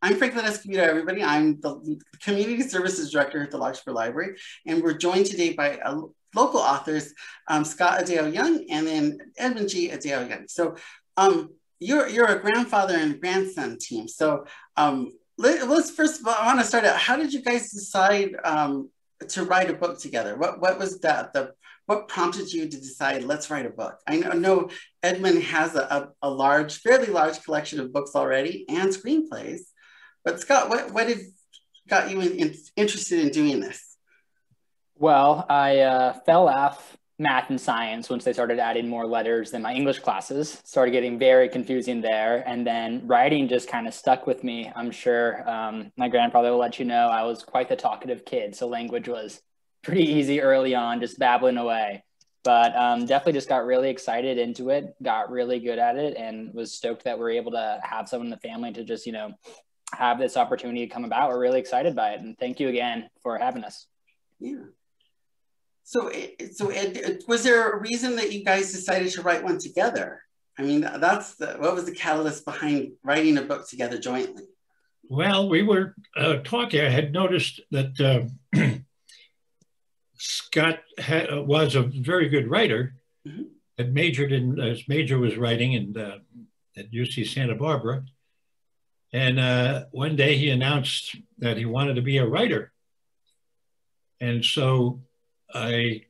I'm Franklin Escobedo, everybody. I'm the Community Services Director at the Larkspur Library, and we're joined today by local authors, Scott Addeo Young and then Edmond G. Addeo Young. So you're a grandfather and grandson team. So let's first of all, I want to start out, how did you guys decide to write a book together? What was that? What prompted you to decide, let's write a book? I know Edmond has a fairly large collection of books already and screenplays, but Scott, what got you interested in doing this? Well, I fell off math and science once they started adding more letters in my English classes. Started getting very confusing there. And then writing just kind of stuck with me. I'm sure my grandfather will let you know I was quite the talkative kid. So language was pretty easy early on, just babbling away. But definitely just got really excited into it, got really good at it, and was stoked that we're able to have someone in the family to just, have this opportunity come about. We're really excited by it. And thank you again for having us. Yeah. So Ed, was there a reason that you guys decided to write one together? I mean, what was the catalyst behind writing a book together jointly? Well, we were talking. I had noticed that Scott was a very good writer. Mm-hmm. Had majored in, his major was writing at UC Santa Barbara. And one day he announced that he wanted to be a writer. And so I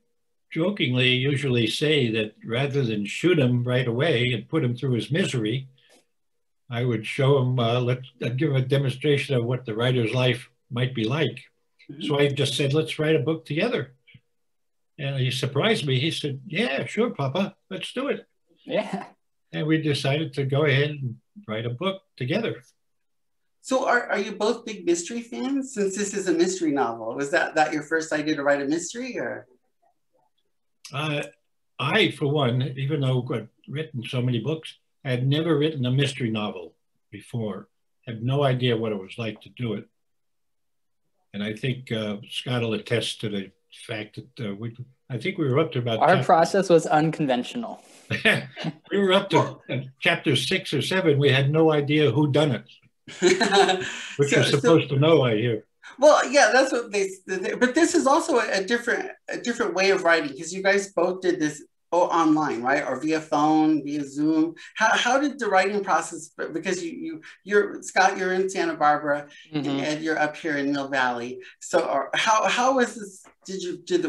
jokingly usually say that rather than shoot him right away and put him through his misery, I would show him, I'd give him a demonstration of what the writer's life might be like. Mm-hmm. So I just said, let's write a book together. And he surprised me. He said, yeah, sure, Papa, let's do it. Yeah. And we decided to go ahead and write a book together. So are you both big mystery fans? Since this is a mystery novel, was that your first idea to write a mystery, or? I, for one, even though I've written so many books, I had never written a mystery novel before. Had no idea what it was like to do it. And I think Scott will attest to the fact that I think we were up to about... Our process was unconventional. We were up to chapter 6 or 7. We had no idea who done it. Which you're supposed to know, I hear. Well, yeah, that's what but this is also a different way of writing, because you guys both did this online, right? Or via phone, via Zoom. How did the writing process, because you're Scott, you're in Santa Barbara, mm-hmm. and Ed, you're up here in Mill Valley. So how was this,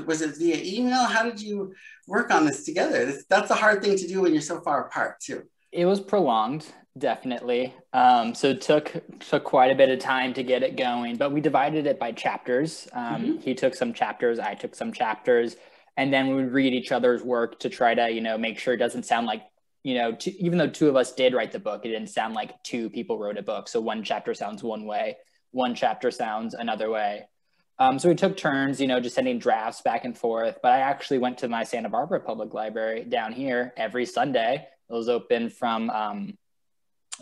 was it via email? How did you work on this together? That's a hard thing to do when you're so far apart too. It was prolonged, definitely. So it took quite a bit of time to get it going, but we divided it by chapters. Mm-hmm. He took some chapters, I took some chapters, and then we would read each other's work to try to, make sure it doesn't sound like, even though two of us did write the book, it didn't sound like two people wrote a book. So one chapter sounds one way, one chapter sounds another way. So we took turns, just sending drafts back and forth. But I actually went to my Santa Barbara Public Library down here every Sunday. It was open from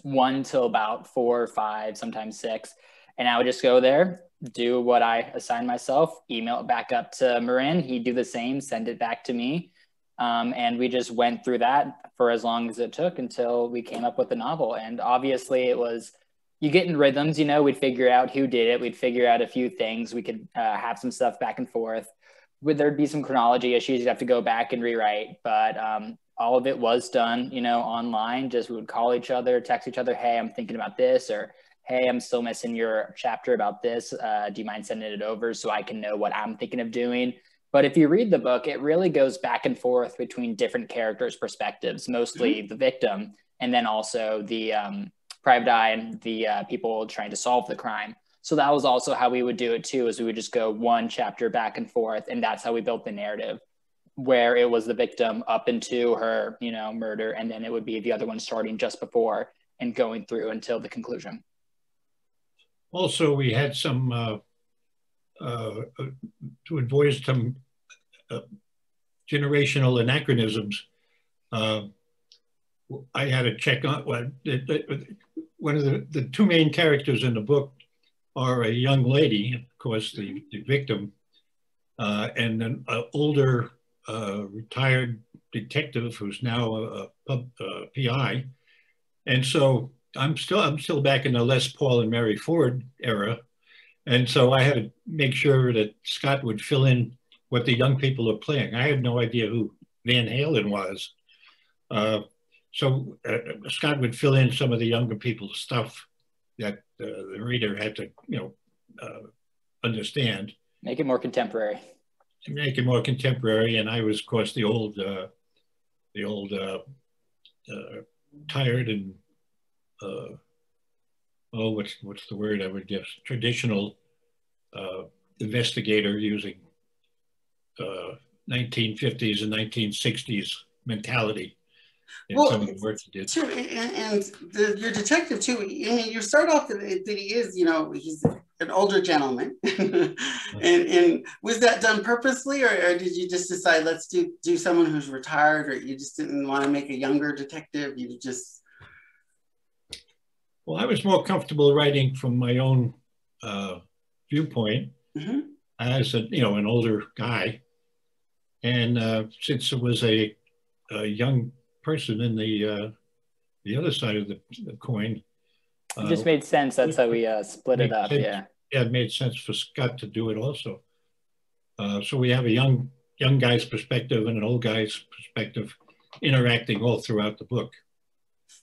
1 till about 4 or 5, sometimes 6. And I would just go there, do what I assigned myself, email it back up to Marin. He'd do the same, send it back to me. And we just went through that for as long as it took until we came up with the novel. And obviously it was, you get in rhythms, we'd figure out who did it. We'd figure out a few things. We could have some stuff back and forth. There'd be some chronology issues you'd have to go back and rewrite. But all of it was done, online. Just we would call each other, text each other, hey, I'm thinking about this, or hey, I'm still missing your chapter about this. Do you mind sending it over so I can know what I'm thinking of doing? But if you read the book, it really goes back and forth between different characters' perspectives, mostly mm-hmm. the victim, and then also the private eye and the people trying to solve the crime. So that was also how we would do it too, is we would just go one chapter back and forth, and that's how we built the narrative, where it was the victim up into her, murder, and then it would be the other one starting just before and going through until the conclusion. Also, we had some, to avoid some generational anachronisms, I had to check on, one of the two main characters in the book are a young lady, of course, the victim, and an older retired detective who's now a PI. And so I'm still back in the Les Paul and Mary Ford era. And so I had to make sure that Scott would fill in what the young people are playing. I had no idea who Van Halen was. So Scott would fill in some of the younger people's stuff that the reader had to, understand. Make it more contemporary. Make it more contemporary. And I was, of course, the old tired and, what's the word I would guess? Traditional investigator using 1950s and 1960s mentality. Well, some of the work you did. Too, and your detective too. I mean, you start off that he is, he's an older gentleman, and was that done purposely, or did you just decide let's do someone who's retired, or you just didn't want to make a younger detective? You just. Well, I was more comfortable writing from my own viewpoint as an older guy, and since it was a young person in the other side of the coin. It just made sense. That's how we split it up. Sense. Yeah, it made sense for Scott to do it also. So we have a young guy's perspective and an old guy's perspective interacting all throughout the book.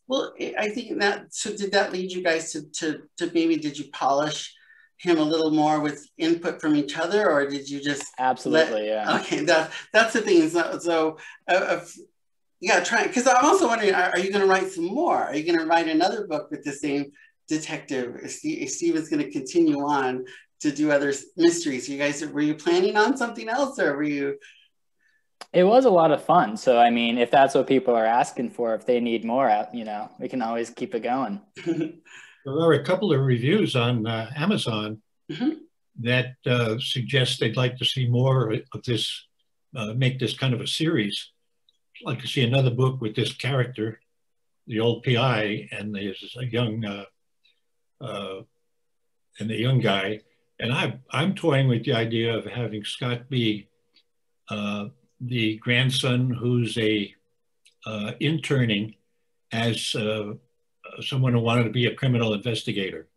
Well, I think did that lead you guys to maybe, did you polish him a little more with input from each other, or did you just absolutely yeah? Okay, that's the thing. So yeah, because I'm also wondering, are you going to write some more? Are you going to write another book with the same detective? If Steve is going to continue on to do other mysteries, were you planning on something else, or were you? It was a lot of fun. So, I mean, if that's what people are asking for, if they need more, we can always keep it going. There are a couple of reviews on Amazon that suggest they'd like to see more of this, make this kind of a series. I'd like to see another book with this character, the old PI, and there's a young guy. And I'm toying with the idea of having Scott be the grandson who's interning as someone who wanted to be a criminal investigator.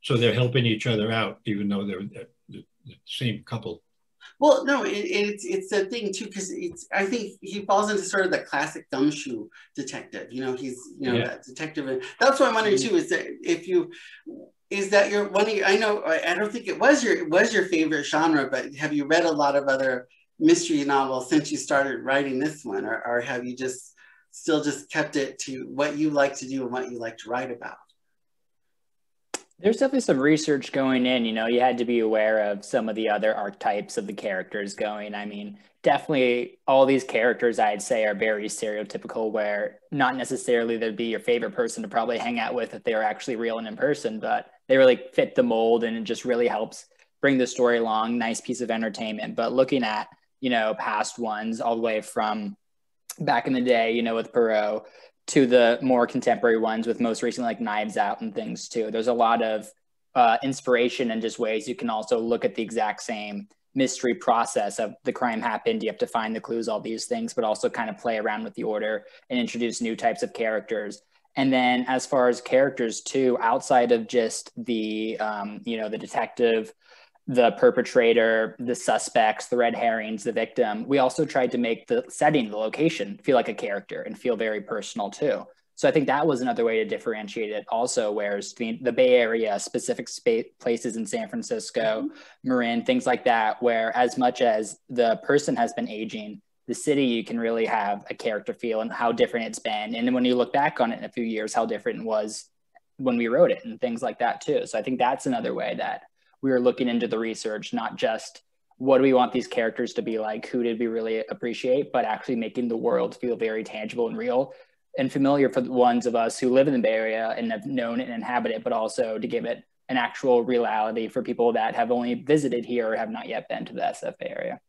So they're helping each other out, even though they're the same couple. Well, no, it's a thing too, because I think he falls into sort of the classic gumshoe detective. He's that detective. And that's what I'm wondering too, is that I don't think it was your favorite genre, but have you read a lot of other mystery novels since you started writing this one, or have you still kept it to what you like to do and what you like to write about? There's definitely some research going in. You had to be aware of some of the other archetypes of the characters going. I mean, definitely all these characters, I'd say, are very stereotypical, where not necessarily they'd be your favorite person to probably hang out with if they were actually real and in person, but they really fit the mold, and it just really helps bring the story along. Nice piece of entertainment. But looking at, past ones all the way from back in the day, with Perot, to the more contemporary ones with most recently like Knives Out and things too. There's a lot of inspiration and just ways you can also look at the exact same mystery process of the crime happened. You have to find the clues, all these things, but also kind of play around with the order and introduce new types of characters. And then as far as characters too, outside of just the, the detective, the perpetrator, the suspects, the red herrings, the victim, we also tried to make the setting, the location, feel like a character and feel very personal too. So I think that was another way to differentiate it also, whereas the Bay Area, specific places in San Francisco, Marin, things like that, where as much as the person has been aging, the city, you can really have a character feel and how different it's been. And then when you look back on it in a few years, how different it was when we wrote it and things like that too. So I think that's another way that we were looking into the research, not just what do we want these characters to be like, who did we really appreciate, but actually making the world feel very tangible and real and familiar for the ones of us who live in the Bay Area and have known it and inhabit it, but also to give it an actual reality for people that have only visited here or have not yet been to the SF area.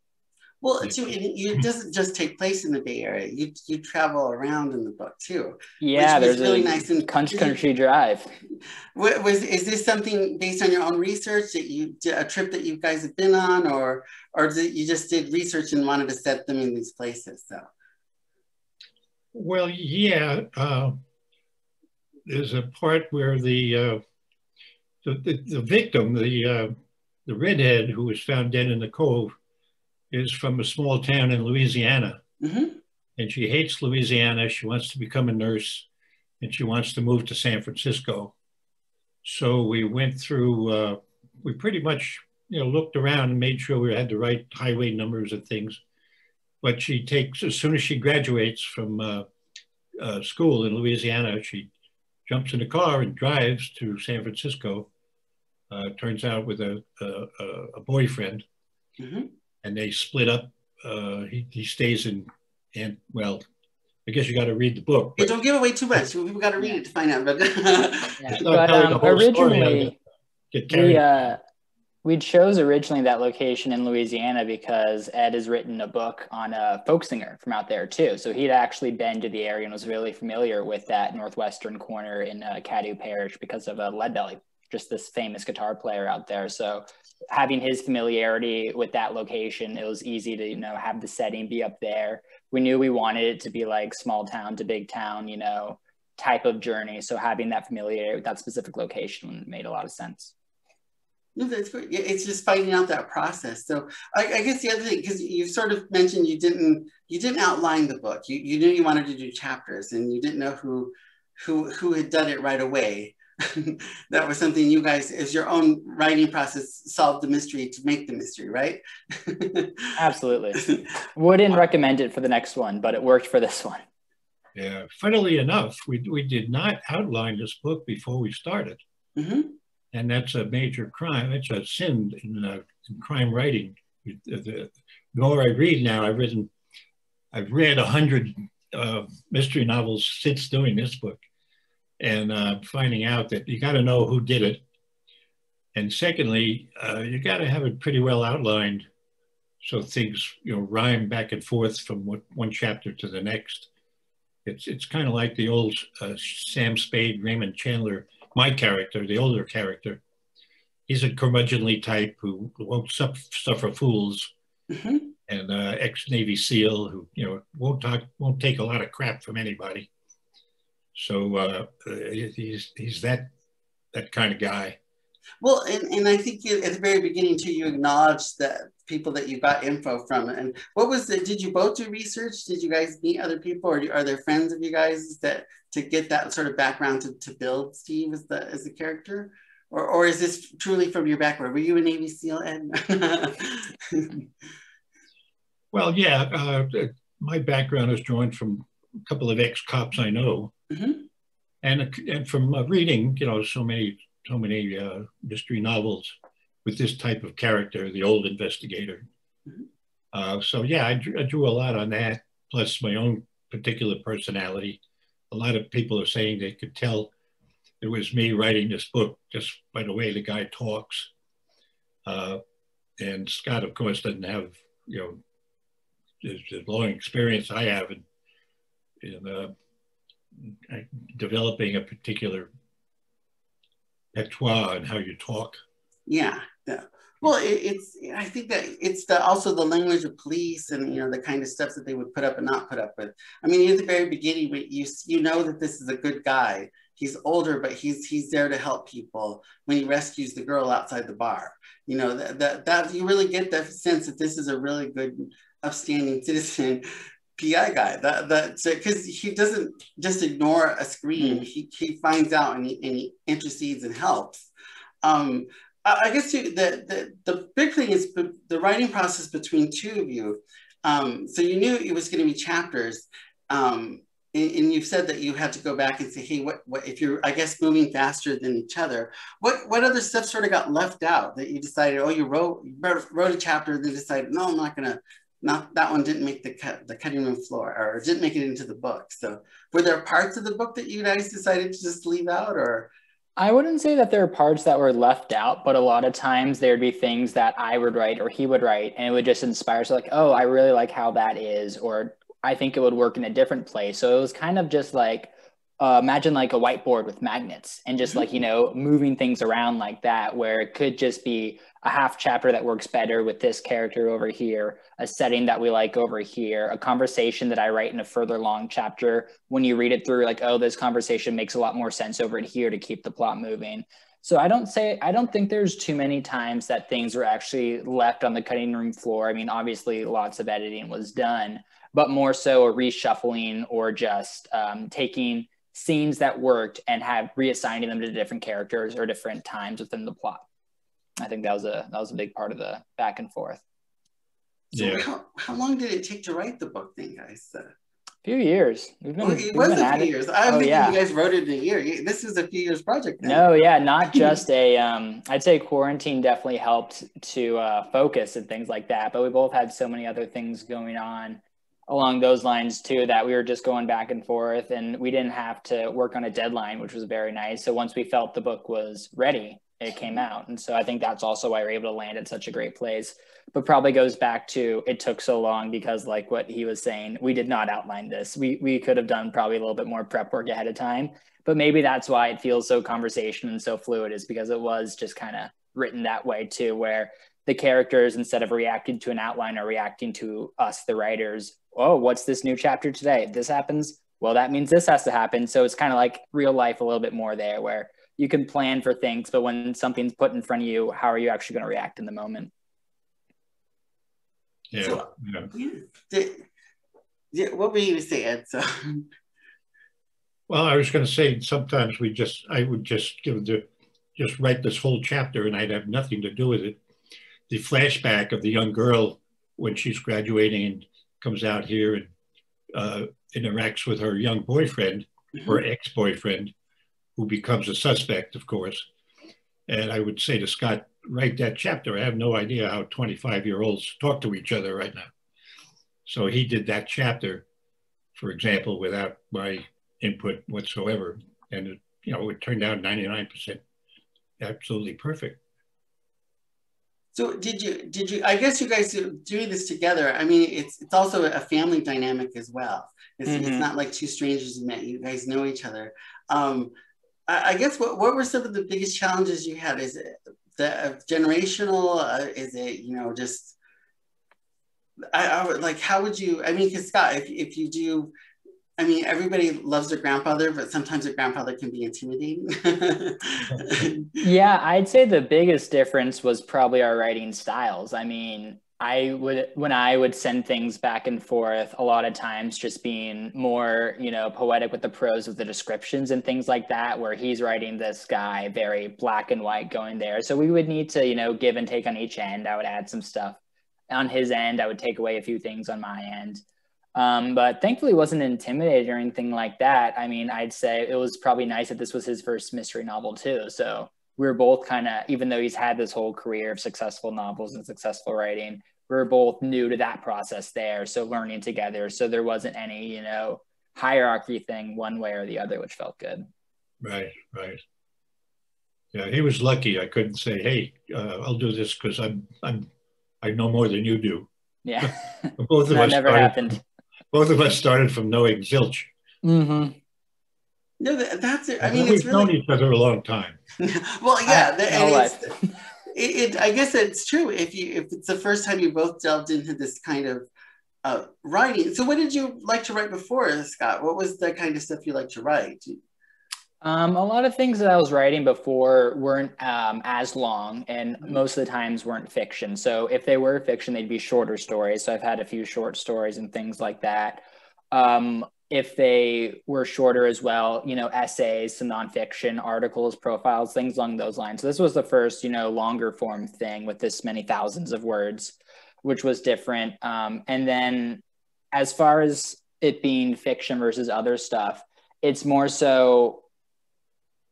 Well, too, it doesn't just take place in the Bay Area. You travel around in the book too. Yeah, there's really nice. And country drive. Is this something based on your own research a trip that you guys have been on, or you just did research and wanted to set them in these places? So. Well, yeah. there's a part where the victim, the redhead who was found dead in the Cove, is from a small town in Louisiana. And she hates Louisiana. She wants to become a nurse, and she wants to move to San Francisco. So we went through, we pretty much, looked around and made sure we had the right highway numbers and things. But she takes, as soon as she graduates from school in Louisiana, she jumps in the car and drives to San Francisco. Turns out with a boyfriend, and they split up. He stays in, and well, I guess you got to read the book. But don't give away too much. People got to read it to find out. But, originally, we chose originally that location in Louisiana because Ed has written a book on a folk singer from out there too. So he'd actually been to the area and was really familiar with that northwestern corner in Addeo Parish because of Leadbelly, just this famous guitar player out there. So having his familiarity with that location, it was easy to, have the setting be up there. We knew we wanted it to be like small town to big town, type of journey. So having that familiarity with that specific location made a lot of sense. No, that's great. Yeah, it's just finding out that process. So I guess the other thing, because you sort of mentioned you didn't outline the book. You knew you wanted to do chapters, and you didn't know who had done it right away. That was something you guys, as your own writing process, solved the mystery to make the mystery, right? Absolutely. Wouldn't recommend it for the next one, but it worked for this one. Yeah. Funnily enough, we did not outline this book before we started. And that's a major crime. It's a sin in crime writing. The more I read now, I've read 100 mystery novels since doing this book, and finding out that you got to know who did it. And secondly, you got to have it pretty well outlined, so things rhyme back and forth from one chapter to the next. It's kind of like the old Sam Spade, Raymond Chandler. My character, the older character, he's a curmudgeonly type who won't suffer fools, and ex-Navy SEAL who won't take a lot of crap from anybody. So he's that kind of guy. Well, and I think at the very beginning too, you acknowledged that people that you got info from. And what was did you both do research? Did you guys meet other people, or are there friends of you guys that to get that sort of background to build Steve as the character? Or is this truly from your background? Were you a Navy SEAL, Ed? Well, yeah, my background is drawn from a couple of ex-cops I know, and from reading, so many mystery novels with this type of character, the old investigator. So yeah, I drew a lot on that, plus my own particular personality. A lot of people are saying they could tell it was me writing this book just by the way the guy talks. And Scott, of course, doesn't have the long experience I have in developing a particular patois and how you talk. Yeah. Well, I think that it's also the language of police and the kind of stuff that they would put up and not put up with. I mean, at the very beginning, you know that this is a good guy. He's older, but he's there to help people when he rescues the girl outside the bar. That you really get that sense that this is a really good, upstanding citizen PI guy. Because he doesn't just ignore a scream. He finds out and he intercedes and helps. I guess the big thing is the writing process between two of you. So you knew it was going to be chapters, and you've said that you had to go back and say, hey, what if you're, I guess, moving faster than each other? What other stuff sort of got left out that you decided? Oh, you wrote a chapter, and then decided, no, I'm not gonna. Not that one didn't make the cutting room floor, or didn't make it into the book. So were there parts of the book that you guys decided to just leave out, or? I wouldn't say that there are parts that were left out, but a lot of times there'd be things that I would write or he would write, and it would just inspire. So like, oh, I really like how that is, or I think it would work in a different place. So it was kind of just like, imagine like a whiteboard with magnets and just like, moving things around like that, where it could just be a half chapter that works better with this character over here, a setting that we like over here, a conversation that I write in a further long chapter. When you read it through, like, oh, this conversation makes a lot more sense over here to keep the plot moving. So I don't think there's too many times that things were actually left on the cutting room floor. I mean, obviously lots of editing was done, but more so a reshuffling or just taking scenes that worked and reassigning them to different characters or different times within the plot. I think that was a big part of the back and forth. So yeah. How long did it take to write the book then, guys? A few years. It was a few years. I'm thinking you guys wrote it in a year. This is a few years project then. No, yeah, not just I'd say quarantine definitely helped to focus and things like that, but we both had so many other things going on along those lines too, that we were just going back and forth, and we didn't have to work on a deadline, which was very nice. So once we felt the book was ready, it came out. And so I think that's also why we're able to land at such a great place, but probably goes back to, it took so long because, like what he was saying, we did not outline this. We could have done probably a little bit more prep work ahead of time, but maybe that's why it feels so conversation and so fluid, is because it was just kind of written that way too, where the characters, instead of reacting to an outline, are reacting to us, the writers. Oh, what's this new chapter today? If this happens, well, that means this has to happen. So it's kind of like real life a little bit more there, where you can plan for things, but when something's put in front of you, how are you actually going to react in the moment? Yeah. So, yeah. What were you going to say, Ed? So. Well, I was going to say, sometimes I would just write this whole chapter and I'd have nothing to do with it. The flashback of the young girl when she's graduating and comes out here and interacts with her young boyfriend, or ex-boyfriend, who becomes a suspect, of course. And I would say to Scott, write that chapter. I have no idea how 25-year-olds talk to each other right now. So he did that chapter, for example, without my input whatsoever. And it turned out 99% absolutely perfect. So did you, I guess you guys are doing this together. I mean, it's also a family dynamic as well. It's not like two strangers you met, you guys know each other. I guess what were some of the biggest challenges you had? Is it the generational? Is it, just, I would like, how would you, I mean, because Scott, if you do, I mean, everybody loves their grandfather, but sometimes their grandfather can be intimidating. Yeah, I'd say the biggest difference was probably our writing styles. I mean, when I would send things back and forth, a lot of times just being more, poetic with the prose of the descriptions and things like that, where he's writing this guy very black and white going there. So we would need to, give and take on each end. I would add some stuff on his end. I would take away a few things on my end. But thankfully wasn't intimidated or anything like that. I mean, I'd say it was probably nice that this was his first mystery novel too. So we were both kind of, even though he's had this whole career of successful novels and successful writing, we were both new to that process there. So learning together. So there wasn't any, hierarchy thing one way or the other, which felt good. Right. Yeah, he was lucky. I couldn't say, hey, I'll do this because I know more than you do. Yeah, Both of that us never happened. Both of us started from knowing zilch. No, that's it. I mean, we've known each other a long time. Well, yeah, I guess it's true. If it's the first time you both delved into this kind of writing. So, what did you like to write before, Scott? What was the kind of stuff you like to write? A lot of things that I was writing before weren't as long, and most of the times weren't fiction. So if they were fiction, they'd be shorter stories. So I've had a few short stories and things like that. If they were shorter as well, essays, some nonfiction, articles, profiles, things along those lines. So this was the first, longer form thing with this many thousands of words, which was different. And then as far as it being fiction versus other stuff, it's more so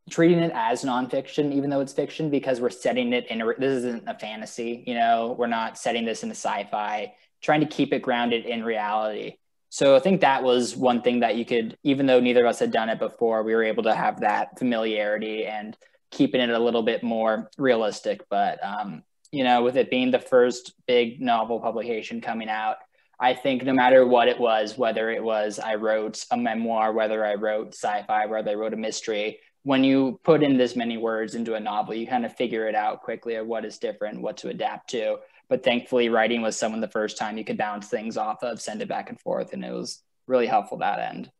treating it as nonfiction, even though it's fiction, because we're setting it in this isn't a fantasy, we're not setting this in a sci-fi, trying to keep it grounded in reality. So I think that was one thing that you could, even though neither of us had done it before, we were able to have that familiarity and keeping it a little bit more realistic. But, with it being the first big novel publication coming out, I think no matter what it was, whether it was I wrote a memoir, whether I wrote sci-fi, whether I wrote a mystery, when you put in this many words into a novel, you kind of figure it out quickly of what is different, what to adapt to. But thankfully, writing was someone the first time you could bounce things off of, send it back and forth, and it was really helpful that end.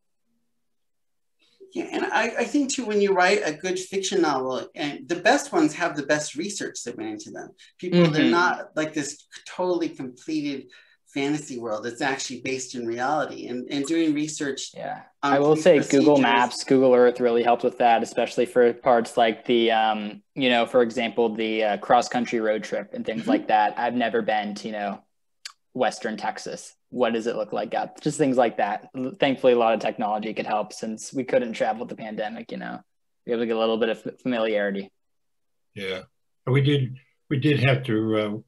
Yeah, and I think too, when you write a good fiction novel, and the best ones have the best research that went into them. People, they're not like this totally completed fantasy world. It's actually based in reality, and doing research. Yeah, I will say Google Maps, Google Earth really helped with that, especially for parts like the, you know, for example, the cross-country road trip and things like that. I've never been to, you know, Western Texas. What does it look like out? Just things like that. Thankfully, a lot of technology could help since we couldn't travel with the pandemic, you know, be able to get a little bit of familiarity. Yeah, we did have to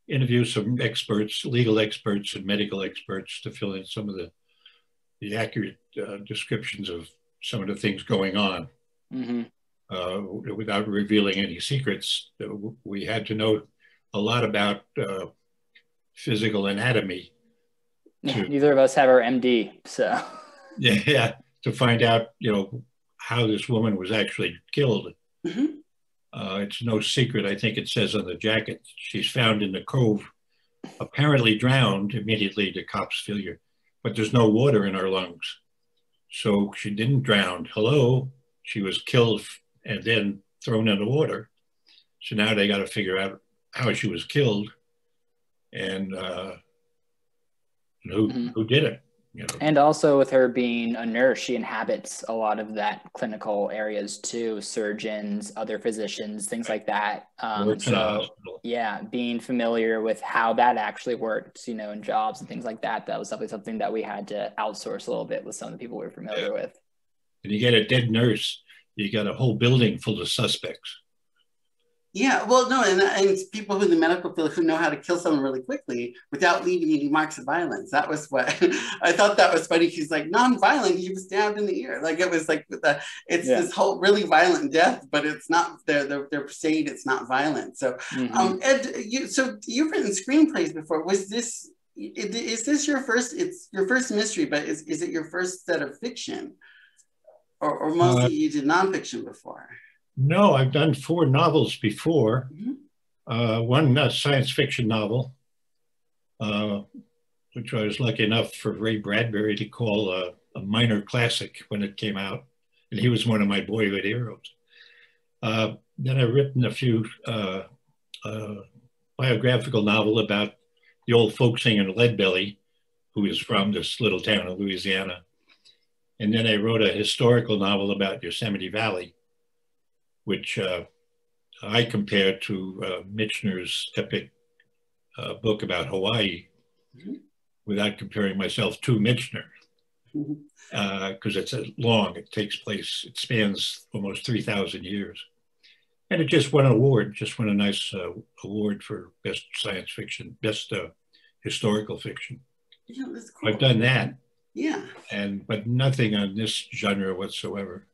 interview some experts, legal experts and medical experts, to fill in some of the accurate descriptions of some of the things going on. Without revealing any secrets. We had to know a lot about physical anatomy. Neither of us have our MD, so. Yeah, to find out, you know, how this woman was actually killed. It's no secret, I think it says on the jacket, she's found in the Cove, apparently drowned. Immediately the cops figure, but there's no water in her lungs. So she didn't drown. Hello, she was killed and then thrown in the water. So now they got to figure out how she was killed and who did it. You know. And also with her being a nurse, she inhabits a lot of that clinical areas too, surgeons, other physicians, things like that. So yeah, being familiar with how that actually works, you know, in jobs and things like that, that was definitely something that we had to outsource a little bit with some of the people we were familiar with. And you get a dead nurse, you got a whole building full of suspects. Yeah, well, no, and people in the medical field who know how to kill someone really quickly without leaving any marks of violence. That was what I thought that was funny. He's like, non-violent, he was stabbed in the ear. Like, it was like, it's this whole really violent death, but it's not, they're saying it's not violent. So, Ed, you've written screenplays before. Was this, is this your first, it's your first mystery, but is it your first set of fiction? Or mostly you did nonfiction before? No, I've done 4 novels before. One science fiction novel, which I was lucky enough for Ray Bradbury to call a minor classic when it came out. And he was one of my boyhood heroes. Then I've written a few biographical novel about the old folk singer Leadbelly, who is from this little town of Louisiana. And then I wrote a historical novel about Yosemite Valley, which I compared to Michener's epic book about Hawaii, without comparing myself to Michener, because it's long, it takes place, it spans almost 3,000 years. And it just won an award, just won a nice award for best science fiction, best historical fiction. Yeah, that's cool. I've done that. Yeah. But nothing on this genre whatsoever.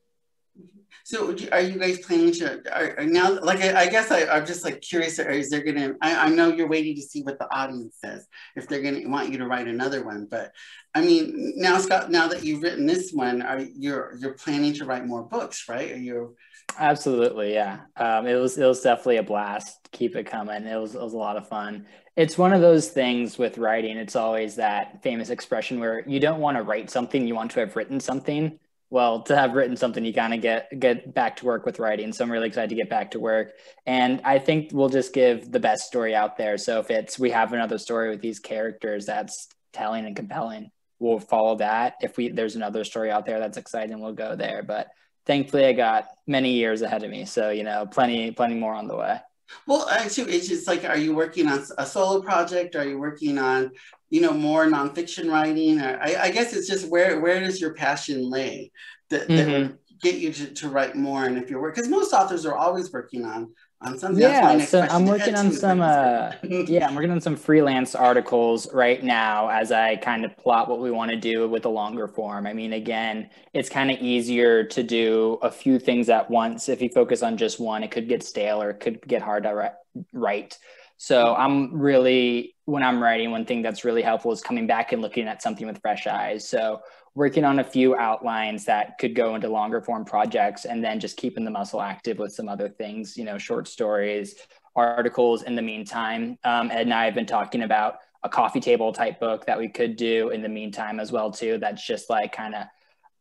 So are you guys planning to, now, like, I guess I'm just like curious, is there gonna, I know you're waiting to see what the audience says, if they're gonna want you to write another one, but I mean, now Scott, now that you've written this one, you're planning to write more books, right? Are you? Absolutely, yeah. It was definitely a blast. Keep it coming. It was a lot of fun. It's one of those things with writing. It's always that famous expression where you don't want to write something, you want to have written something. Well, to have written something, you kind of get back to work with writing. So I'm really excited to get back to work. And I think we'll just give the best story out there. So if we have another story with these characters that's telling and compelling, we'll follow that. If there's another story out there that's exciting, we'll go there. But thankfully, I got many years ahead of me. So, you know, plenty more on the way. Well, actually, it's just like, are you working on a solo project? Are you working on, you know, more nonfiction writing? Or, I guess it's just where does your passion lay that would get you to write more? And if you're working, because most authors are always working on something. Yeah, so I'm working on some, I'm working on some freelance articles right now as I kind of plot what we want to do with a longer form. I mean, again, it's kind of easier to do a few things at once. If you focus on just one, it could get stale or it could get hard to write. So I'm really, when I'm writing, one thing that's really helpful is coming back and looking at something with fresh eyes. So working on a few outlines that could go into longer form projects, and then just keeping the muscle active with some other things, you know, short stories, articles in the meantime. Ed and I have been talking about a coffee table type book that we could do in the meantime as well too. That's just like kind of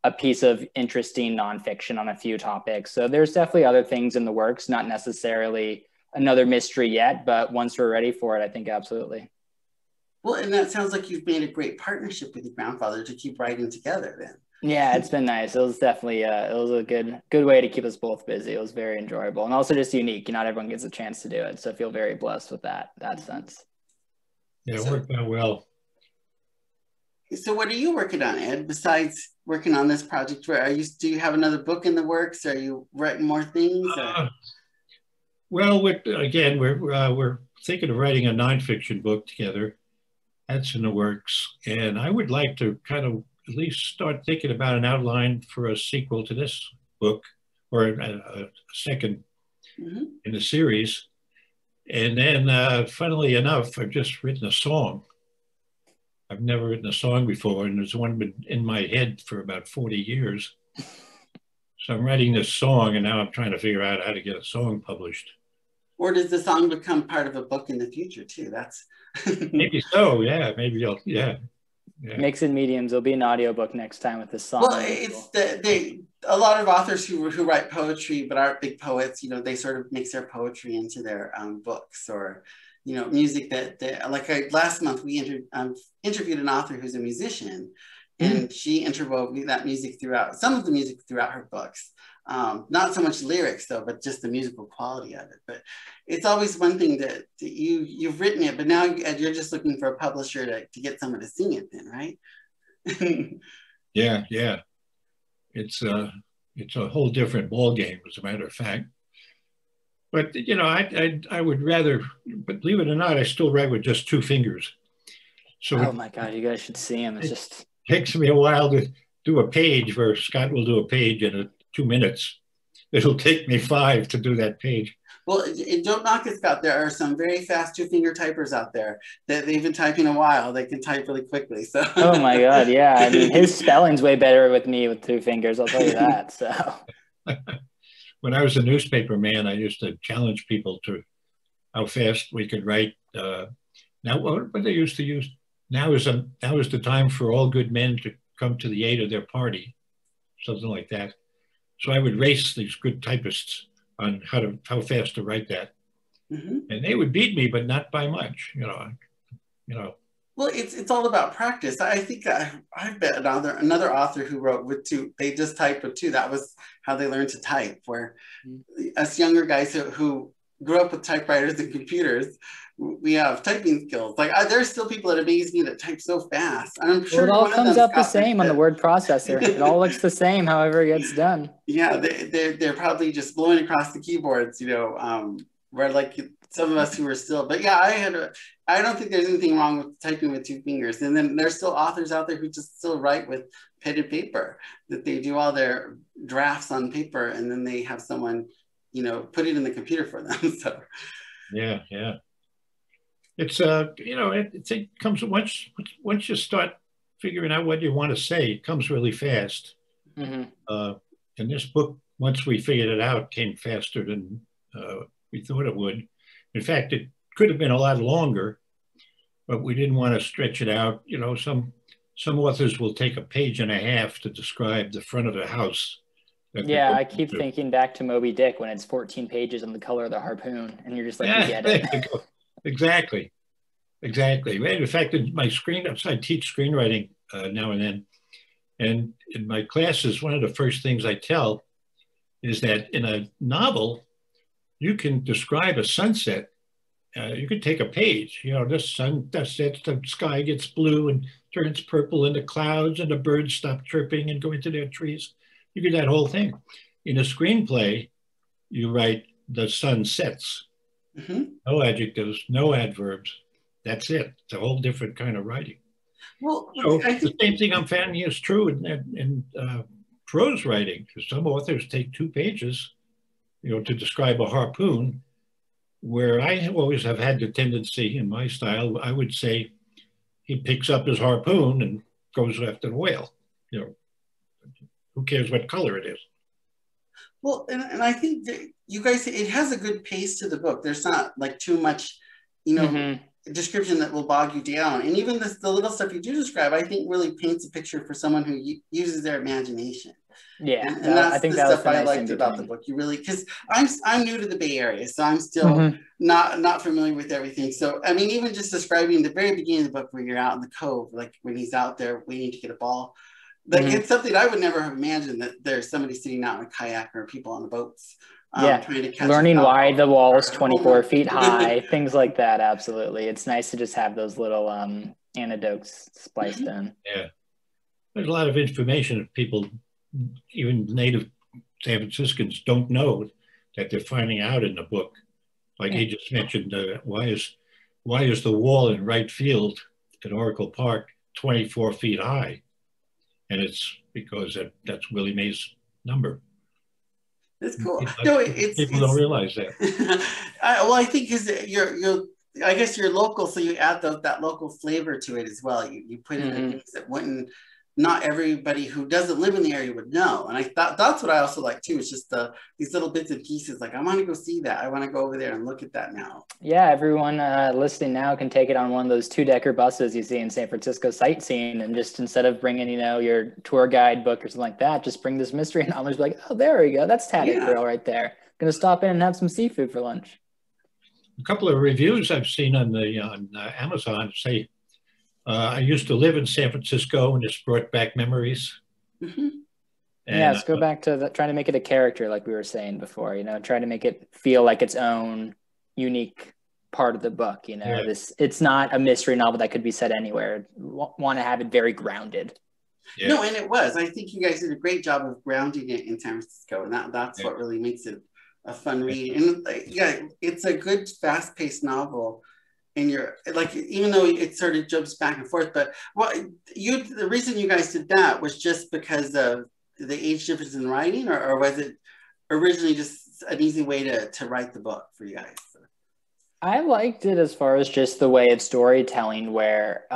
a piece of interesting nonfiction on a few topics. So there's definitely other things in the works, not necessarily another mystery yet, but once we're ready for it, I think absolutely. Well, and that sounds like you've made a great partnership with your grandfather to keep writing together then. Yeah, it's been nice. It was definitely it was a good way to keep us both busy. It was very enjoyable and also just unique. Not everyone gets a chance to do it, so I feel very blessed with that sense. Yeah, it worked out well. So what are you working on, Ed, besides working on this project? Do you have another book in the works? Are you writing more things? Well, we're thinking of writing a nonfiction book together. That's in the works. And I would like to kind of at least start thinking about an outline for a sequel to this book, or a second in the series. And then funnily enough, I've just written a song. I've never written a song before, and there's one been in my head for about 40 years. So I'm writing this song, and now I'm trying to figure out how to get a song published. Or does the song become part of a book in the future too? That's maybe so. Yeah, maybe I'll. Yeah. Mixing mediums. There'll be an audiobook next time with this song. Well, it's a lot of authors who write poetry but aren't big poets. You know, they sort of mix their poetry into their books, or you know, music last month we interviewed an author who's a musician, and she interwove that music throughout, some of the music throughout her books. Not so much lyrics though, but just the musical quality of it. But it's always one thing that you've written it, but now you're just looking for a publisher to get someone to sing it then, right? Yeah. It's a whole different ball game, as a matter of fact. But you know, I would rather, but believe it or not, I still write with just 2 fingers. So oh my God, you guys should see him. It just takes me a while to do a page, where Scott will do a page in 2 minutes. It'll take me 5 to do that page. Well, don't knock it, Scott. There are some very fast 2-finger typers out there that they've been typing a while. They can type really quickly. So. Oh my God, yeah. I mean, his spelling's way better with me with 2 fingers. I'll tell you that. So. When I was a newspaper man, I used to challenge people to how fast we could write. Now, what they used to use, now is the time for all good men to come to the aid of their party, something like that. So I would race these good typists on how fast to write that, and they would beat me, but not by much, you know. Well, it's all about practice. I think I've met another author who wrote with 2. They just typed with 2. That was how they learned to type. Where us younger guys who grew up with typewriters and computers, we have typing skills. Like there's still people that amaze me that type so fast. I'm sure it all comes up the same on the word processor. It all looks the same, however it gets done. Yeah, they're probably just blowing across the keyboards, you know, where like some of us who are still, but yeah, I don't think there's anything wrong with typing with 2 fingers. And then there's still authors out there who just still write with pen and paper, that they do all their drafts on paper and then they have someone, you know, put it in the computer for them. So yeah. It's you know, it comes once you start figuring out what you want to say, it comes really fast. And this book, once we figured it out, came faster than we thought it would. In fact, it could have been a lot longer, but we didn't want to stretch it out. You know, some authors will take a page and a half to describe the front of a house. Yeah, I keep thinking back to Moby Dick when it's 14 pages on the color of the harpoon, and you're just like, you get it. Exactly. In fact, I teach screenwriting now and then. And in my classes, one of the first things I tell is that in a novel, you can describe a sunset. You could take a page, you know, the sun sets, the sky gets blue and turns purple, and the clouds and the birds stop chirping and go into their trees. You get that whole thing. In a screenplay, you write the sun sets. No adjectives, no adverbs. That's it. It's a whole different kind of writing. Well, so the same thing I'm finding is true in prose writing. Some authors take 2 pages, you know, to describe a harpoon, where I always have had the tendency in my style, I would say he picks up his harpoon and goes after the whale. you know, who cares what color it is? Well, and I think that you guys, it has a good pace to the book. There's not like too much, you know, description that will bog you down. And even the little stuff you do describe, I think really paints a picture for someone who uses their imagination. Yeah, and that's I think the that stuff I liked about the book. You really, because I'm new to the Bay Area, so I'm still not familiar with everything. So I mean, even just describing the very beginning of the book where you're out in the Cove, like when he's out there waiting to get a ball, like it's something I would never have imagined, that there's somebody sitting out in a kayak or people on the boats. Trying to catch learning why the wall is 24 feet high, things like that. Absolutely, it's nice to just have those little anecdotes spliced in. Yeah, there's a lot of information that people, even native San Franciscans, don't know that they're finding out in the book. Like he just mentioned, why is the wall in right field at Oracle Park 24 feet high? And it's because that's Willie Mae's number. That's cool. People don't realize that. Well, I think because I guess you're local, so you add that local flavor to it as well. You put in the things that not everybody who doesn't live in the area would know. And I thought that's what I also like too. It's just these little bits and pieces. Like, I want to go see that. I want to go over there and look at that now. Yeah, everyone listening now can take it on one of those 2-decker buses you see in San Francisco sightseeing, and just instead of bringing, your tour guide book or something like that, just bring this mystery novel. Like, oh, there we go. That's Tatted Girl right there. Gonna stop in and have some seafood for lunch. A couple of reviews I've seen on Amazon say, I used to live in San Francisco, and it's brought back memories. And, let's go back to trying to make it a character, like we were saying before. Try to make it feel like its own unique part of the book. It's not a mystery novel that could be set anywhere. Want to have it very grounded. Yeah. No, and it was. I think you guys did a great job of grounding it in San Francisco, and that's what really makes it a fun read. And it's a good, fast-paced novel. And you're like, even though it sort of jumps back and forth, but the reason you guys did that was just because of the age difference in writing, or was it originally just an easy way to write the book for you guys? I liked it as far as just the way it's storytelling, where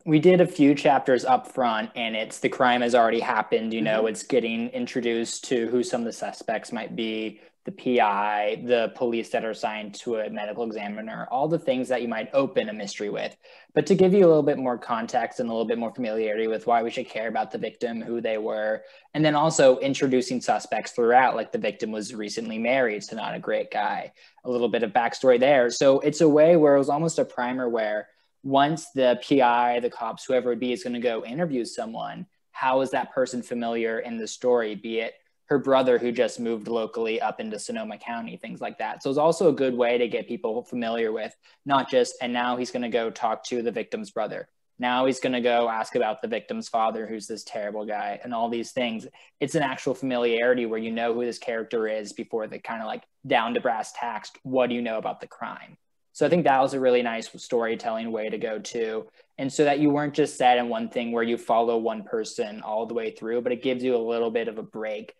we did a few chapters up front, and it's the crime has already happened. It's getting introduced to who some of the suspects might be, the PI, the police that are assigned to a medical examiner, all the things that you might open a mystery with. But to give you a little bit more context and a little bit more familiarity with why we should care about the victim, who they were, and then also introducing suspects throughout, like the victim was recently married, so not a great guy, a little bit of backstory there. So it's a way where it was almost a primer where once the PI, the cops, whoever it be, is going to go interview someone, how is that person familiar in the story, be it her brother who just moved locally up into Sonoma County, things like that. So it's also a good way to get people familiar with not just, and now he's going to go talk to the victim's brother. Now he's going to go ask about the victim's father, who's this terrible guy, and all these things. It's an actual familiarity where you know who this character is before the kind of like down to brass tacks, what do you know about the crime? So I think that was a really nice storytelling way to go too. And so that you weren't just set in one thing where you follow one person all the way through, but it gives you a little bit of a break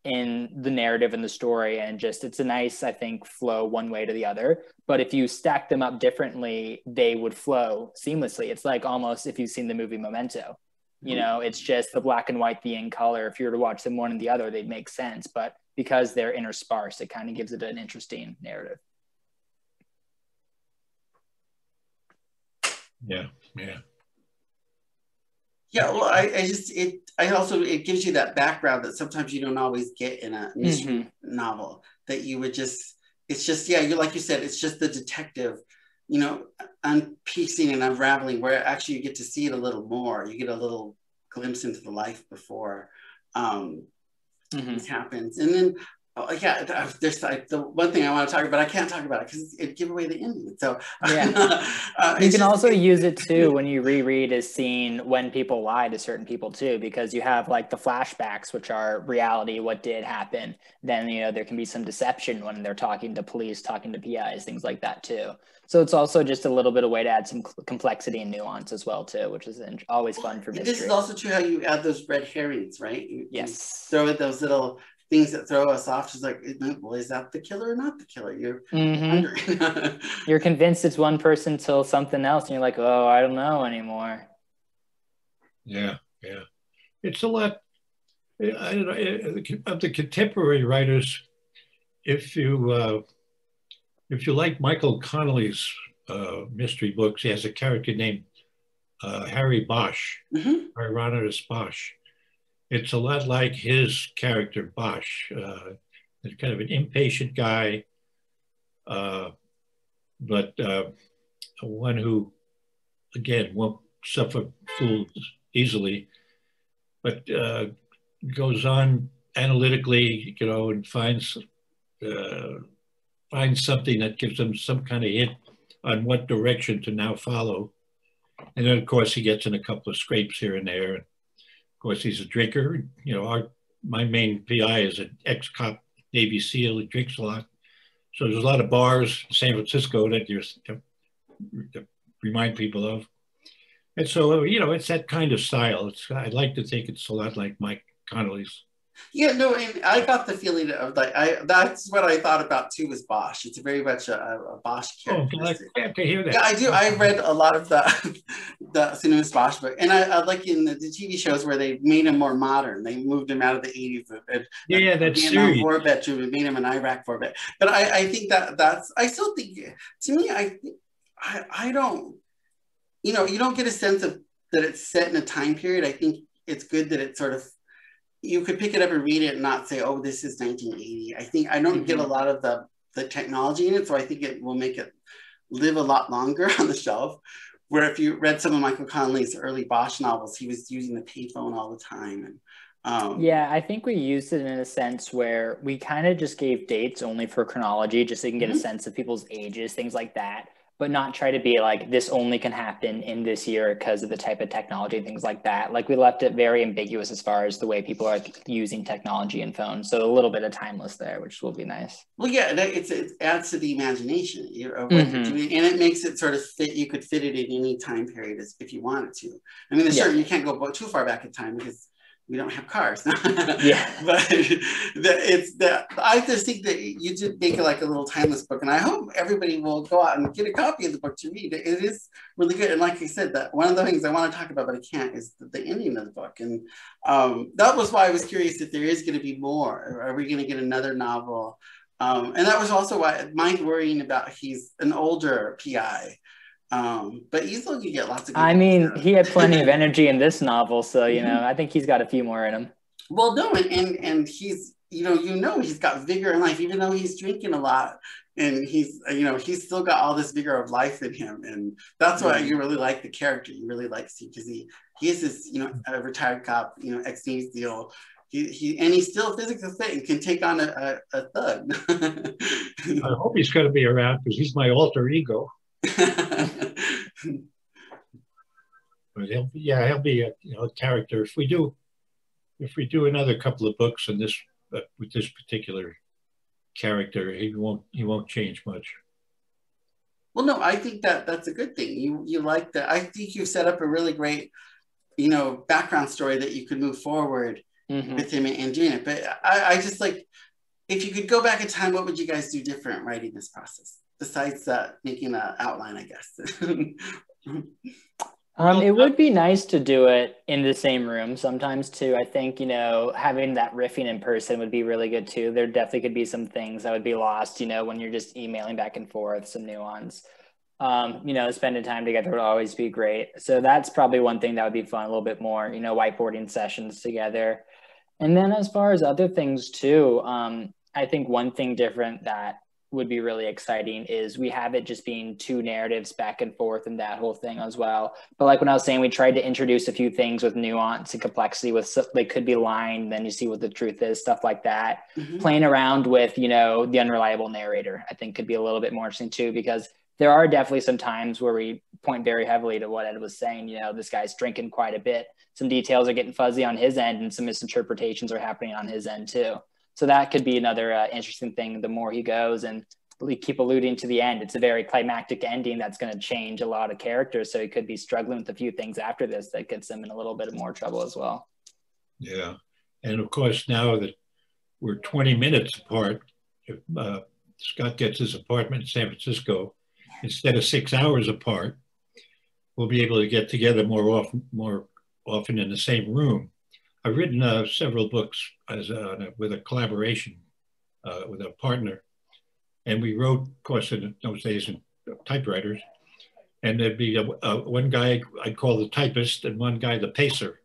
in the narrative and the story, and just it's a nice, I think, flow one way to the other. But if you stack them up differently, they would flow seamlessly. It's like almost if you've seen the movie Memento, it's just the black and white, the in color. If you were to watch them one and the other, they'd make sense. But because they're interspersed, it kind of gives it an interesting narrative. Yeah. Yeah, well, it gives you that background that sometimes you don't always get in a mystery novel, that you would it's just, like you said, it's just the detective, unpiecing and unraveling, where actually you get to see it a little more. You get a little glimpse into the life before this happens. And then, there's the one thing I want to talk about, I can't talk about it because it'd give away the ending. So you can also use it too when you reread as seeing when people lie to certain people too, because you have like the flashbacks, which are reality, what did happen. Then, there can be some deception when they're talking to police, talking to PIs, things like that too. So it's also just a little bit of way to add some complexity and nuance as well too, which is always fun for mystery. This is also true how you add those red herrings, right? Yes. You throw in those little things that throw us off. Just like, well, is that the killer or not the killer? You're wondering. You're convinced it's one person till something else, and you're like, oh, I don't know anymore. Yeah. it's a lot, I don't know, of the contemporary writers, if you like Michael Connelly's mystery books, he has a character named Harry Bosch, Hieronymus Bosch. It's a lot like his character, Bosch. He's kind of an impatient guy, but one who, again, won't suffer fools easily, but goes on analytically, you know, and finds something that gives him some kind of hint on what direction to now follow. And then, of course, he gets in a couple of scrapes here and there. And of course, he's a drinker. You know, my main PI is an ex-cop Navy SEAL. He drinks a lot. So there's a lot of bars in San Francisco that you remind people of. And so, you know, it's that kind of style. I'd like to think it's a lot like Mike Connelly's. Yeah, no, and I got the feeling of like, that's what I thought about too, was Bosch. It's very much a Bosch character. Oh, glad to hear that. Yeah, I do. I read a lot of the Cinemas Bosch book, and I like in the TV shows where they made him more modern. They moved him out of the 80s. Yeah, that's Vietnam serious. War veteran and made him an Iraq war vet. But I think that's, I still think, to me, I don't, you know, you don't get a sense of that it's set in a time period. I think it's good that it's sort of, you could pick it up and read it and not say, oh, this is 1980. I think I don't get a lot of the technology in it, so I think it will make it live a lot longer on the shelf. Where if you read some of Michael Connelly's early Bosch novels, he was using the payphone all the time. And yeah, I think we used it in a sense where we kind of just gave dates only for chronology, just so you can get a sense of people's ages, things like that, but not try to be like, this only can happen in this year because of the type of technology, things like that. Like, we left it very ambiguous as far as the way people are using technology and phones. So a little bit of timeless there, which will be nice. Well, yeah, it adds to the imagination of what you're doing, and it makes it sort of fit. You could fit it in any time period if you wanted to. I mean, certainly you can't go too far back in time because we don't have cars. Yeah. But I just think that you did make it like a little timeless book, and I hope everybody will go out and get a copy of the book to read. It is really good, and like I said, that one of the things I want to talk about, but I can't, is the ending of the book. And that was why I was curious if there is going to be more. Are we going to get another novel? And that was also why my worrying about, he's an older PI. But he's looking to get lots of good stuff. He had plenty of energy in this novel, so you know, I think he's got a few more in him. Well, no, and he's, you know he's got vigor in life, even though he's drinking a lot, and he's, you know, he's still got all this vigor of life in him, and that's why you really like the character. You really like Steve, because he is this, you know, a retired cop, you know, ex-Navy SEAL. He's still physically fit and can take on a thug. I hope he's going to be around, because he's my alter ego. But he'll be a, you know, a character. If we do another couple of books in this with this particular character, he won't change much. Well, no, I think that's a good thing. You like that. I think you've set up a really great, you know, background story that you could move forward with him and doing it. But I just like, if you could go back in time, what would you guys do different writing this process? Besides making an outline, I guess. It would be nice to do it in the same room sometimes too. I think, you know, having that riffing in person would be really good too. There definitely could be some things that would be lost, you know, when you're just emailing back and forth, some nuance. You know, spending time together would always be great. So that's probably one thing that would be fun, a little bit more, you know, whiteboarding sessions together. And then as far as other things too, I think one thing different that would be really exciting is we have it just being two narratives back and forth and that whole thing as well. But like when I was saying, we tried to introduce a few things with nuance and complexity, with they could be lying, then you see what the truth is, stuff like that. Playing around with, you know, the unreliable narrator, I think could be a little bit more interesting too, because there are definitely some times where we point very heavily to what Ed was saying. You know, this guy's drinking quite a bit. Some details are getting fuzzy on his end, and some misinterpretations are happening on his end too. So that could be another interesting thing. The more he goes, and we keep alluding to the end, it's a very climactic ending that's going to change a lot of characters. So he could be struggling with a few things after this that gets him in a little bit more trouble as well. Yeah. And of course, now that we're 20 minutes apart, if Scott gets his apartment in San Francisco, instead of 6 hours apart, we'll be able to get together more often in the same room. I've written several books with a collaboration with a partner. And we wrote, of course, in those days in typewriters. And there'd be one guy I'd call the typist and one guy the pacer.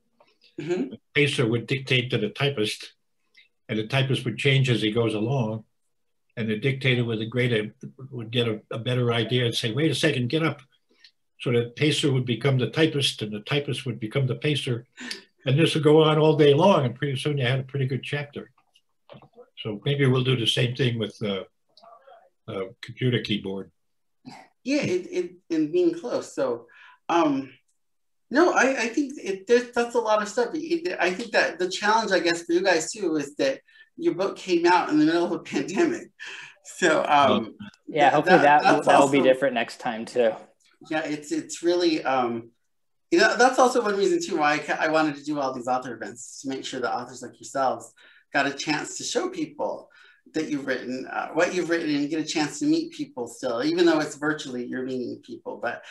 The pacer would dictate to the typist, and the typist would change as he goes along. And the dictator would get a better idea and say, wait a second, get up. So the pacer would become the typist and the typist would become the pacer. And this would go on all day long. And pretty soon you had a pretty good chapter. So maybe we'll do the same thing with computer keyboard. Yeah, in being close. So, no, I think that's a lot of stuff. I think that the challenge, I guess, for you guys too, is that your book came out in the middle of a pandemic. So, yeah, hopefully that will be different next time too. Yeah, it's really, you know, that's also one reason too why I wanted to do all these author events, to make sure that authors like yourselves got a chance to show people that you've written, what you've written, and get a chance to meet people still, even though it's virtually, you're meeting people. But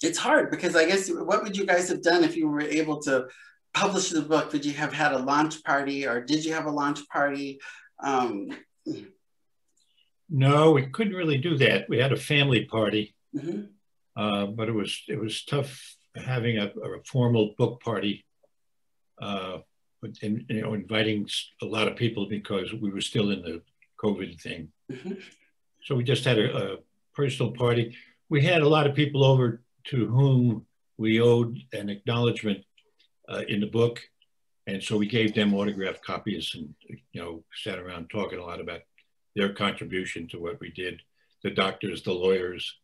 it's hard, because I guess, what would you guys have done if you were able to publish the book? Would you have had a launch party, or did you have a launch party? No, we couldn't really do that. We had a family party, but it was tough having a formal book party. And, you know, inviting a lot of people, because we were still in the COVID thing. So we just had a personal party. We had a lot of people over to whom we owed an acknowledgement in the book. And so we gave them autographed copies and, you know, sat around talking a lot about their contribution to what we did. The doctors, the lawyers.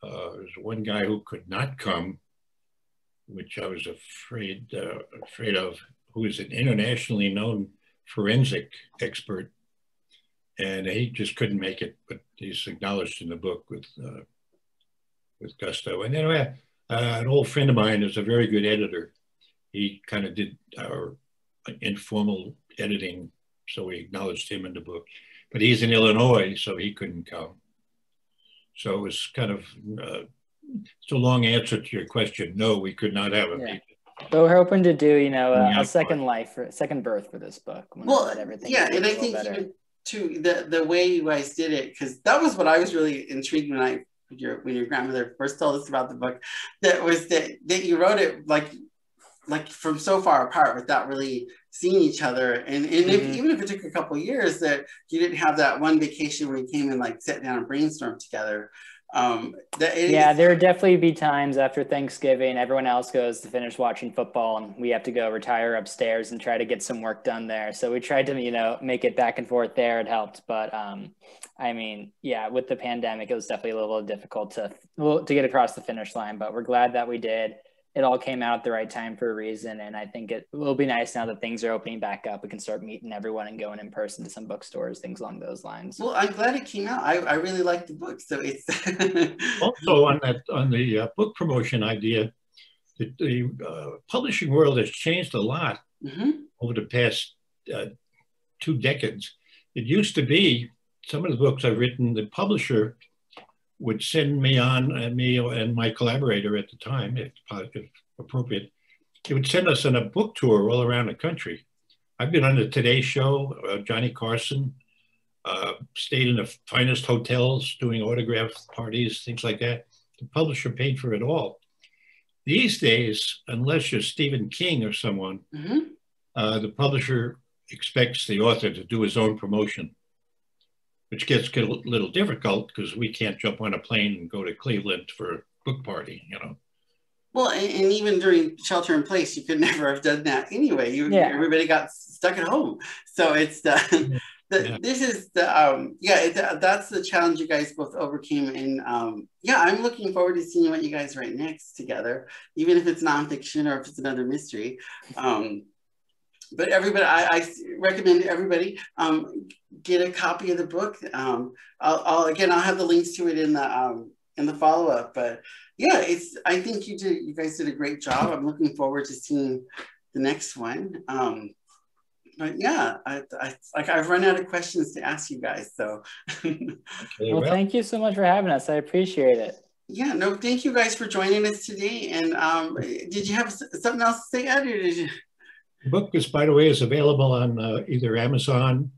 There's one guy who could not come, which I was afraid of, who is an internationally known forensic expert, and he just couldn't make it, but he's acknowledged in the book with gusto. And then an old friend of mine is a very good editor. He kind of did our informal editing, so we acknowledged him in the book. But he's in Illinois, so he couldn't come. So it was kind of, it's a long answer to your question. No, we could not have a meeting. But we're hoping to do, you know, a second life, second birth for this book. Well, yeah, and I think even too, the way you guys did it, because that was what I was really intrigued when your grandmother first told us about the book, that you wrote it like from so far apart without really seeing each other, and even if it took a couple of years, that you didn't have that one vacation where you came and like sat down and brainstormed together. There would definitely be times after Thanksgiving, everyone else goes to finish watching football, and we have to go retire upstairs and try to get some work done there. So we tried to, you know, make it back and forth there. It helped. But I mean, yeah, with the pandemic, it was definitely a little difficult to get across the finish line, but we're glad that we did. It all came out at the right time for a reason. And I think it will be nice now that things are opening back up. We can start meeting everyone and going in person to some bookstores, things along those lines. Well, I'm glad it came out. I really like the book. So it's also on the book promotion idea, the publishing world has changed a lot over the past 2 decades. It used to be, some of the books I've written, the publisher would send me on, me and my collaborator at the time, if appropriate, he would send us on a book tour all around the country. I've been on the Today Show, Johnny Carson, stayed in the finest hotels doing autograph parties, things like that. The publisher paid for it all. These days, unless you're Stephen King or someone, the publisher expects the author to do his own promotion, which gets a little difficult because we can't jump on a plane and go to Cleveland for a book party, you know. Well, and even during shelter in place, you could never have done that anyway. Everybody got stuck at home. So it's this is the that's the challenge you guys both overcame. And I'm looking forward to seeing what you guys write next together, even if it's nonfiction or if it's another mystery. But everybody, I recommend everybody get a copy of the book. I'll have the links to it in the follow-up. But yeah, I think you guys did a great job. I'm looking forward to seeing the next one. But yeah, I've run out of questions to ask you guys. So well, thank you so much for having us. I appreciate it. Yeah, no, thank you guys for joining us today. And did you have something else to say, Ed, or did you? The book is, by the way, is available on either Amazon,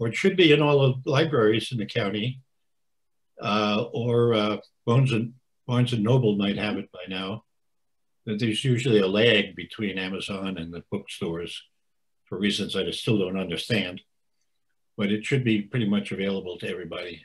or it should be in all the libraries in the county, or Barnes and Noble might have it by now. But there's usually a lag between Amazon and the bookstores for reasons I still don't understand. But it should be pretty much available to everybody.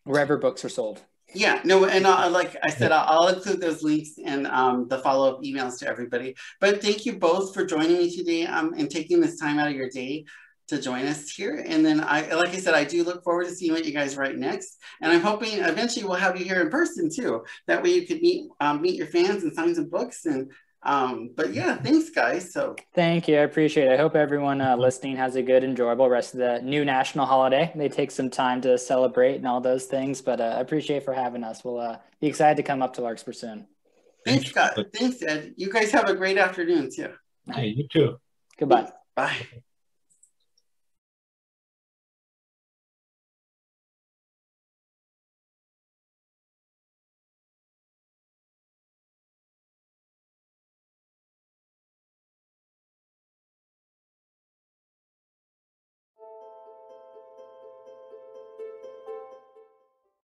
Wherever books are sold. Yeah, no, and like I said, I'll include those links and the follow-up emails to everybody. But thank you both for joining me today and taking this time out of your day to join us here. And then like I said, I do look forward to seeing what you guys write next. And I'm hoping eventually we'll have you here in person too. That way you could meet your fans and sign some books. And but yeah, thanks guys. So thank you, I appreciate it. I hope everyone listening has a good, enjoyable rest of the new national holiday. They take some time to celebrate and all those things, but I appreciate for having us. We'll be excited to come up to Larkspur soon. Thanks, Scott. Thanks, Ed. You guys have a great afternoon too. Hey, you too. Goodbye. Bye.